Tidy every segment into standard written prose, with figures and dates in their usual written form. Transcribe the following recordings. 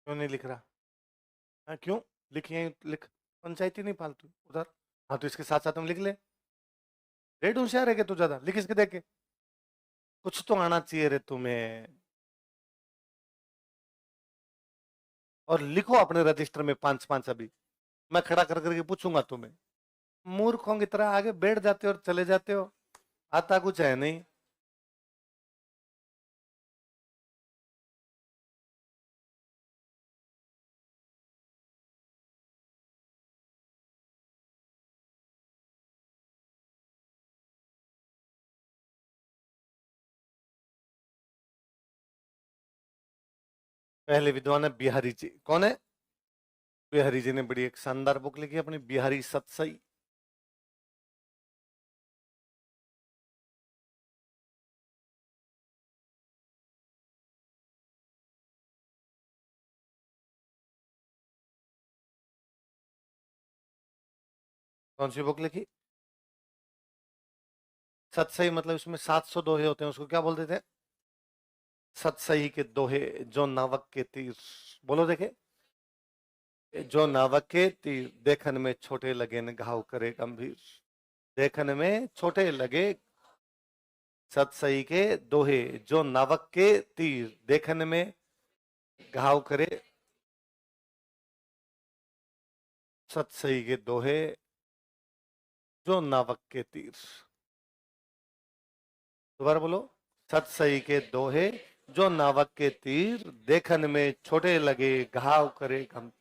क्यों नहीं लिख रहा? हाँ क्यों? लिख, यहीं लिख, पंचायती नहीं फालतू उधर। हाँ तो इसके साथ साथ हम लिख ले। रेड होशियार है कि तू ज्यादा? लिख इसके देख के, कुछ तो आना चाहिए रे तुम्हें। और लिखो अपने रजिस्टर में 5-5 अभी। मैं खड़ा कर करके पूछूंगा तुम्हें। मूर्खों की तरह आगे बैठ जाते हो और चले जाते हो, आता कुछ है नहीं। पहले विद्वान है बिहारी जी। कौन है? बिहारी जी ने बड़ी एक शानदार बुक लिखी अपनी, बिहारी सतसई। कौन सी बुक लिखी? सतसई मतलब इसमें 700 दोहे होते हैं, उसको क्या बोलते थे? सतसई के दोहे, जो नावक के तीर। बोलो देखे। जो नावक के तीर देखन में छोटे लगे न घाव करे गंभीर। देखन में छोटे लगे। सतसई के दोहे, जो नावक के तीर देखन में घाव करे। सतसई के दोहे, जो नावक के तीर। दोबारा बोलो। सतसई के दोहे, जो नावक के तीर देखन में छोटे लगे घाव करे गंभीर।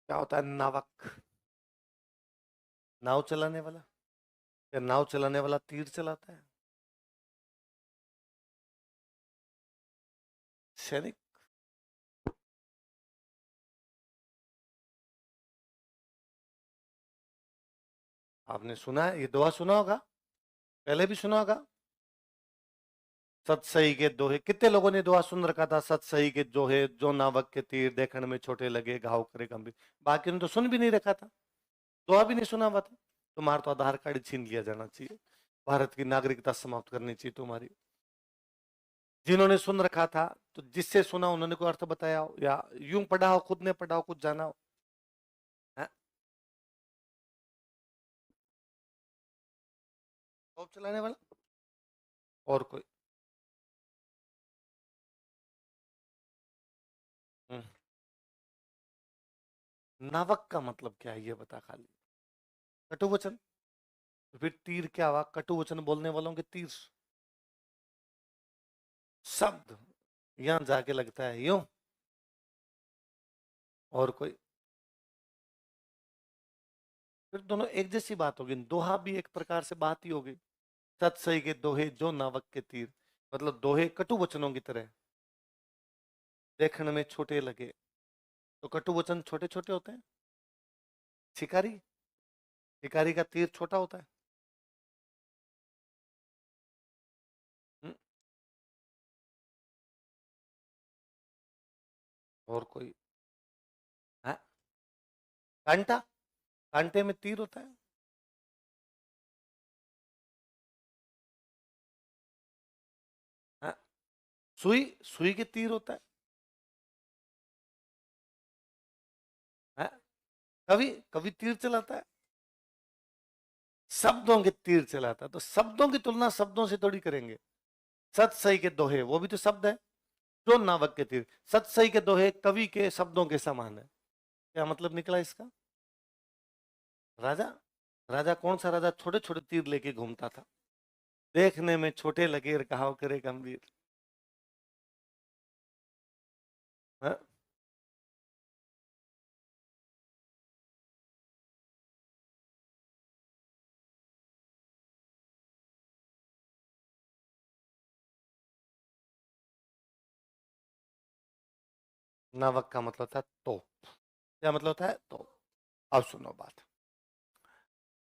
क्या होता है नावक? नाव चलाने वाला। या नाव चलाने वाला तीर चलाता है? सैनिक। आपने सुना है ये दोहा? सुना होगा, पहले भी सुना होगा। सतसई के दोहे, कितने लोगों ने दोहा सुन रखा था? सतसई के दोहे, जो नावक के तीर देखने में छोटे लगे घाव करे गंभीर। बाकी ने तो सुन भी नहीं रखा था, दोहा भी नहीं सुना हुआ था। तुम्हारा तो आधार कार्ड ही छीन लिया जाना चाहिए, भारत की नागरिकता समाप्त करनी चाहिए तुम्हारी। जिन्होंने सुन रखा था, तो जिससे सुना उन्होंने कोई अर्थ बताया हो, या यूं पढ़ा हो, खुद ने पढ़ा हो, कुछ जाना हो? है? तोप चलाने वाला? और कोई? हम्म, नावक का मतलब क्या है ये बता खाली। कटु वचन? तो फिर तीर क्या हुआ? कटु वचन बोलने वालों के तीर। शब्द यहां जाके लगता है यूं। और कोई? फिर दोनों एक जैसी बात होगी, दोहा भी एक प्रकार से बात ही होगी। सतसई के दोहे, जो नावक के तीर, मतलब दोहे कटु वचनों की तरह देखने में छोटे लगे। तो कटु वचन छोटे छोटे होते हैं। शिकारी, शिकारी का तीर छोटा होता है। हम्म, और कोई? है? कांटा, कांटे में तीर होता है। है? सुई, सुई के तीर होता है। है? कवि, कवि तीर चलाता है। शब्दों के तीर चलाता है, तो शब्दों की तुलना शब्दों से थोड़ी करेंगे। सत सही के दोहे, वो भी तो शब्द है। जो नावक के तीर, सत सही के दोहे कवि के शब्दों के समान है। क्या मतलब निकला इसका? राजा, राजा कौन सा राजा छोटे छोटे तीर लेके घूमता था? देखने में छोटे लगे और घाव करे गंभीर। हाँ? नावक का मतलब था तोप। क्या मतलब होता है? तोप। अब सुनो बात।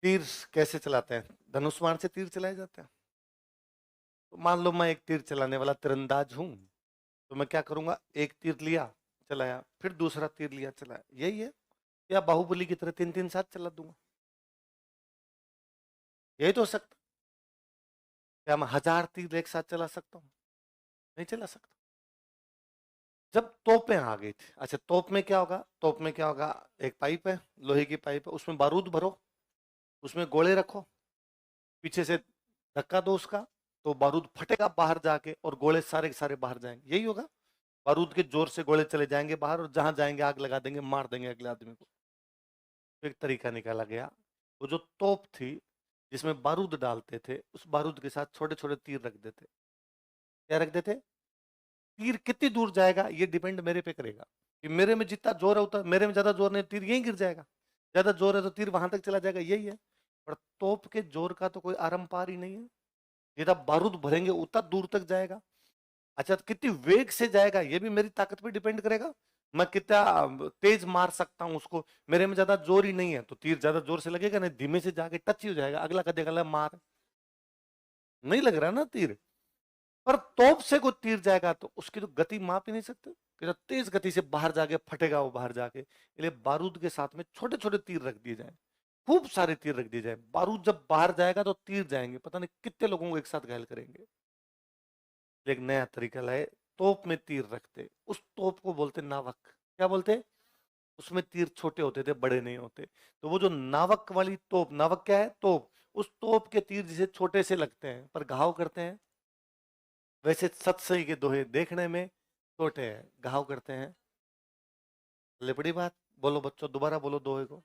तीर कैसे चलाते हैं? धनुष बाण से तीर चलाए जाते हैं। तो मान लो मैं एक तीर चलाने वाला तीरंदाज हूं, तो मैं क्या करूंगा? एक तीर लिया, चलाया, फिर दूसरा तीर लिया, चलाया, यही है। या बाहुबली की तरह तीन तीन साथ चला दूंगा, यही तो हो सकता। क्या मैं 1000 तीर एक साथ चला सकता हूँ? नहीं चला सकता। जब तोपें आ गई थी, अच्छा तोप में क्या होगा, तोप में क्या होगा, एक पाइप है, लोहे की पाइप है, उसमें बारूद भरो, उसमें गोले रखो, पीछे से धक्का दो उसका, तो बारूद फटेगा बाहर जाके और गोले सारे के सारे बाहर जाएंगे, यही होगा। बारूद के जोर से गोले चले जाएंगे बाहर और जहां जाएंगे आग लगा देंगे, मार देंगे अगले आदमी को। तो एक तरीका निकाला गया, वो जो तोप थी जिसमें बारूद डालते थे, उस बारूद के साथ छोटे छोटे तीर रख देते। क्या रख देते? तीर कितनी दूर जाएगा ये डिपेंड मेरे पे करेगा, कि मेरे में जितना जोर है उतना, मेरे में ज्यादा जोर नहीं, तीर यहीं गिर जाएगा। ज्यादा जोर है तो तीर वहां तक चला जाएगा, यही है। पर तोप के जोर का तो कोई आरंभ पार ही नहीं है, जितना बारूद भरेंगे उतना दूर तक जाएगा। अच्छा, तो कितनी वेग से जाएगा ये भी मेरी ताकत पे डिपेंड करेगा, मैं कितना तेज मार सकता हूं उसको। मेरे में ज्यादा जोर ही नहीं है तो तीर ज्यादा जोर से लगेगा नहीं, धीमे से जाके टच ही हो जाएगा, अगला का देगा मार, नहीं लग रहा ना तीर। पर तोप से कोई तीर जाएगा तो उसकी तो गति माप ही नहीं सकते, कि तेज गति से बाहर जाके फटेगा वो बाहर जाके, इसलिए बारूद के साथ में छोटे छोटे तीर रख दिए जाए, खूब सारे तीर रख दिए जाए। बारूद जब बाहर जाएगा तो तीर जाएंगे, पता नहीं कितने लोगों को एक साथ घायल करेंगे। एक नया तरीका लाए, तोप में तीर रखते, उस तोप को बोलते नावक। क्या बोलते? उसमें तीर छोटे होते थे, बड़े नहीं होते। तो वो जो नावक वाली तोप, नावक क्या है? तोप। उस तोप के तीर जिसे छोटे से लगते हैं पर घाव करते हैं, वैसे सतसई के दोहे देखने में छोटे हैं, घाव करते हैं। लिपड़ी बात। बोलो बच्चों, दोबारा बोलो दोहे को।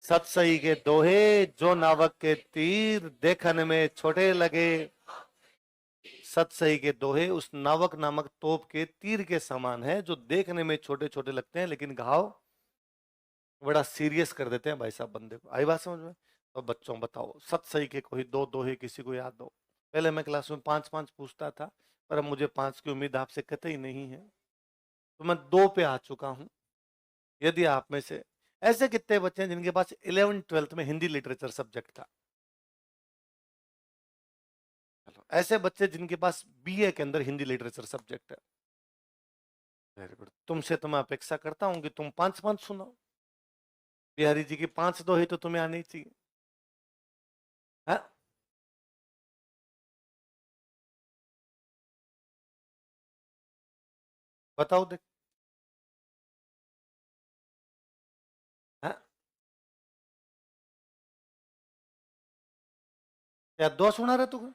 सतसई के दोहे, जो नावक के तीर देखने में छोटे लगे, सतसई के दोहे उस नावक नामक तोप के तीर के समान है, जो देखने में छोटे छोटे लगते हैं लेकिन घाव बड़ा सीरियस कर देते हैं भाई साहब बंदे को। आई बात समझ में? तो बच्चों बताओ, सतसई के कोई दो दोहे किसी को याद हो? पहले मैं क्लास में पांच पांच पूछता था, पर अब मुझे पांच की उम्मीद आपसे कतई नहीं है, तो मैं दो पे आ चुका हूं। यदि आप में से ऐसे कितने बच्चे हैं जिनके पास 11 12th में हिंदी लिटरेचर सब्जेक्ट था? चलो, ऐसे बच्चे जिनके पास बीए के अंदर हिंदी लिटरेचर सब्जेक्ट है? Very good. तुमसे तो मैं अपेक्षा करता हूं कि तुम पांच पांच सुनाओ। बिहारी जी की पांच दोहे तो तुम्हें आनी चाहिए। हाँ? बताओ देख। हाँ? क्या दो सुना रहे तू?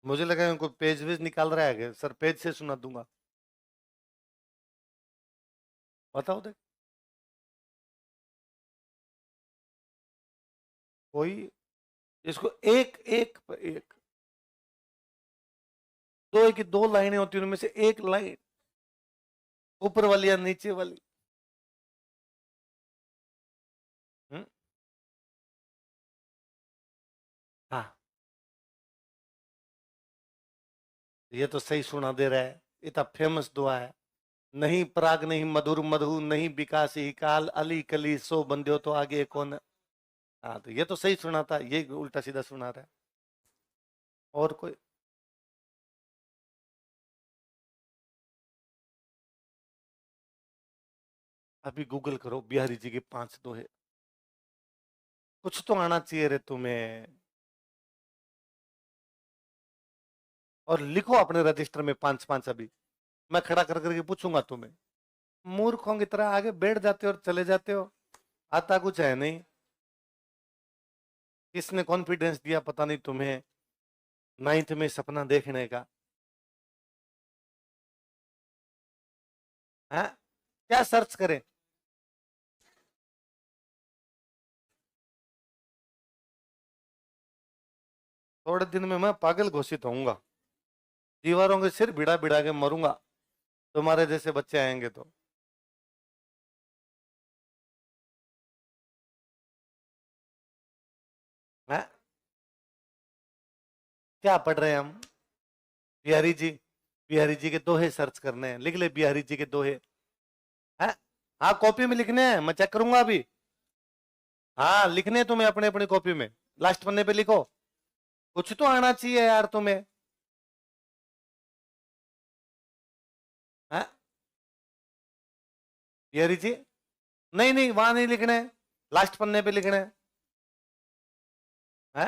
मुझे लगा कोई पेज वेज निकाल रहा है, सर पेज से सुना दूंगा। बताओ देख। कोई इसको एक एक एक, दो की दो लाइनें होती हैं, उनमें से एक लाइन ऊपर वाली या नीचे वाली। हम्म? हाँ, ये तो सही सुना दे रहा है, इतना फेमस दुआ है। नहीं पराग नहीं मधुर मधु, नहीं विकास ही काल, अली कली सो बंध्यो तो आगे कौन। हाँ, तो ये तो सही सुना था, ये उल्टा सीधा सुना रहा है। और कोई? अभी गूगल करो बिहारी जी के पांच दोहे, कुछ तो आना चाहिए रे तुम्हें। और लिखो अपने रजिस्टर में पांच पांच अभी, मैं खड़ा कर करके पूछूंगा तुम्हें। मूर्खों की तरह आगे बैठ जाते हो और चले जाते हो, आता कुछ है नहीं। किसने कॉन्फिडेंस दिया पता नहीं तुम्हें नाइन्थ में सपना देखने का? है? क्या सर्च करें? थोड़े दिन में मैं पागल घोषित होऊंगा, दीवारों के सिर भिड़ा भिड़ा के मरूंगा, तुम्हारे जैसे बच्चे आएंगे तो। है? क्या पढ़ रहे हैं हम? बिहारी जी, बिहारी जी के दोहे सर्च करने हैं, लिख ले बिहारी जी के दोहे। है? हाँ, कॉपी में लिखने हैं, मैं चेक करूंगा अभी। हाँ, लिखने हैं तुम्हें अपने अपनी कॉपी में, लास्ट पन्ने पे लिखो। कुछ तो आना चाहिए यार तुम्हें। है? बिहारी जी, नहीं नहीं वहां नहीं लिखने हैं, लास्ट पन्ने पे लिखने हैं। है?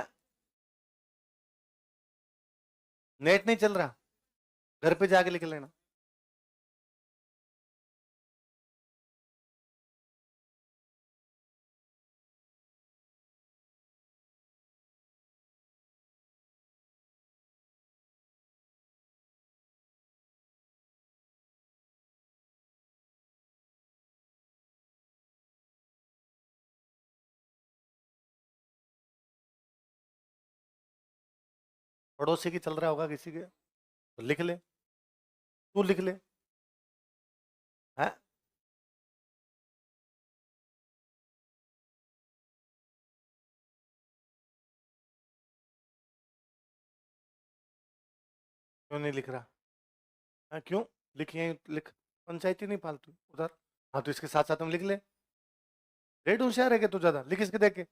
नेट नहीं चल रहा, घर पे जाके लिख लेना। पड़ोसी की चल रहा होगा किसी के, तो लिख ले, तू लिख ले। है, क्यों नहीं लिख रहा? हाँ क्यों? लिख, यहीं लिख, पंचायती नहीं फालतू उधर। हाँ तो इसके साथ साथ हम लिख ले। रेड होशियार है कि तू ज्यादा, लिख इसके देख के।